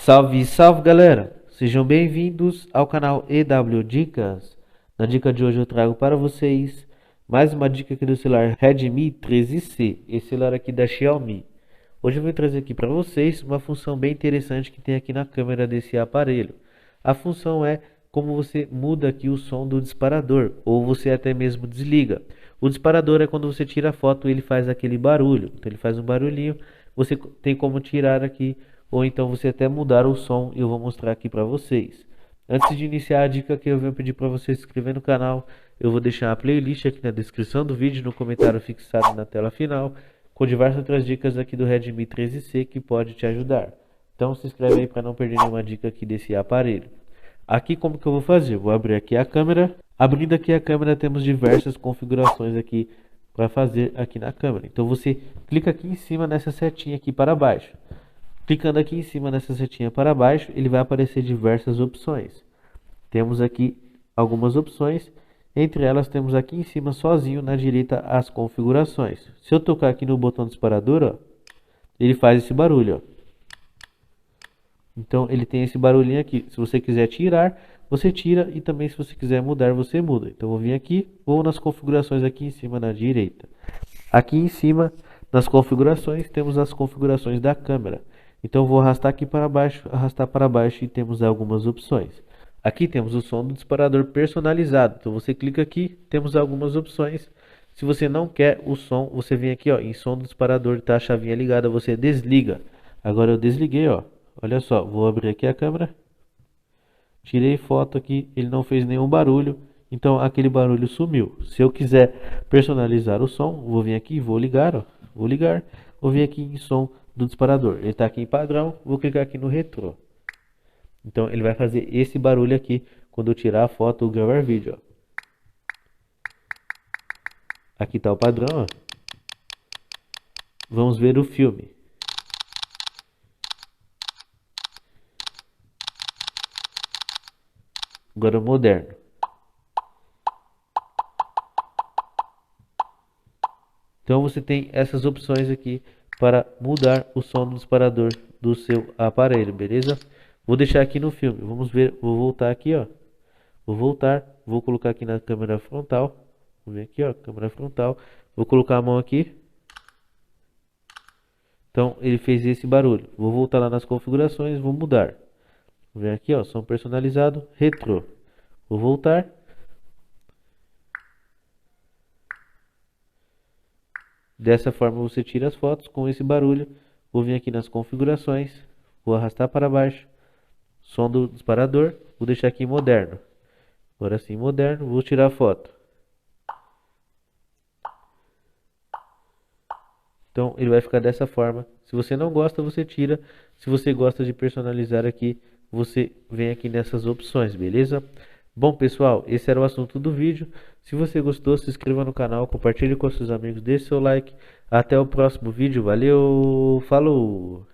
Salve, salve galera! Sejam bem-vindos ao canal EW Dicas. Na dica de hoje eu trago para vocês mais uma dica aqui do celular Redmi 13C, esse celular aqui da Xiaomi. Hoje eu vou trazer aqui para vocês uma função bem interessante que tem aqui na câmera desse aparelho. A função é como você muda aqui o som do disparador, ou você até mesmo desliga. O disparador é quando você tira a foto, ele faz aquele barulho, então ele faz um barulhinho, você tem como tirar aqui ou então você até mudar o som e eu vou mostrar aqui para vocês. Antes de iniciar a dica que eu venho pedir para você se inscrever no canal, eu vou deixar a playlist aqui na descrição do vídeo, no comentário fixado na tela final, com diversas outras dicas aqui do Redmi 13C que pode te ajudar. Então se inscreve aí para não perder nenhuma dica aqui desse aparelho. Aqui como que eu vou fazer? Vou abrir aqui a câmera. Abrindo aqui a câmera temos diversas configurações aqui para fazer aqui na câmera. Então você clica aqui em cima nessa setinha aqui para baixo. Clicando aqui em cima nessa setinha para baixo, ele vai aparecer diversas opções. Temos aqui algumas opções, entre elas temos aqui em cima sozinho na direita as configurações. Se eu tocar aqui no botão disparador, ó, ele faz esse barulho, ó. Então ele tem esse barulhinho aqui. Se você quiser tirar, você tira, e também se você quiser mudar, você muda. Então eu vou vir aqui, vou nas configurações aqui em cima na direita. Aqui em cima, nas configurações, temos as configurações da câmera. Então vou arrastar aqui para baixo, arrastar para baixo e temos algumas opções. Aqui temos o som do disparador personalizado. Então você clica aqui, temos algumas opções. Se você não quer o som, você vem aqui, ó, em som do disparador, tá a chavinha ligada, você desliga. Agora eu desliguei, ó. Olha só, vou abrir aqui a câmera. Tirei foto aqui, ele não fez nenhum barulho, então aquele barulho sumiu. Se eu quiser personalizar o som, vou vir aqui, vou ligar, ó. Vou ligar, vou vir aqui em som do disparador. Ele está aqui em padrão, vou clicar aqui no retrô. Então ele vai fazer esse barulho aqui quando eu tirar a foto ou gravar vídeo, ó. Aqui está o padrão, ó. Vamos ver o filme. Agora o moderno. Então você tem essas opções aqui para mudar o som do disparador do seu aparelho, beleza? Vou deixar aqui no filme, vamos ver, vou voltar aqui, ó. Vou voltar, vou colocar aqui na câmera frontal. Vou ver aqui, ó, câmera frontal. Vou colocar a mão aqui. Então ele fez esse barulho. Vou voltar lá nas configurações, vou mudar. Vou ver aqui, ó, som personalizado, retrô. Vou voltar. Dessa forma você tira as fotos com esse barulho. Vou vir aqui nas configurações, vou arrastar para baixo, som do disparador, vou deixar aqui em moderno. Agora sim, moderno, vou tirar a foto. Então ele vai ficar dessa forma. Se você não gosta, você tira. Se você gosta de personalizar aqui, você vem aqui nessas opções, beleza? Bom pessoal, esse era o assunto do vídeo. Se você gostou, se inscreva no canal, compartilhe com seus amigos, deixe seu like. Até o próximo vídeo, valeu, falou!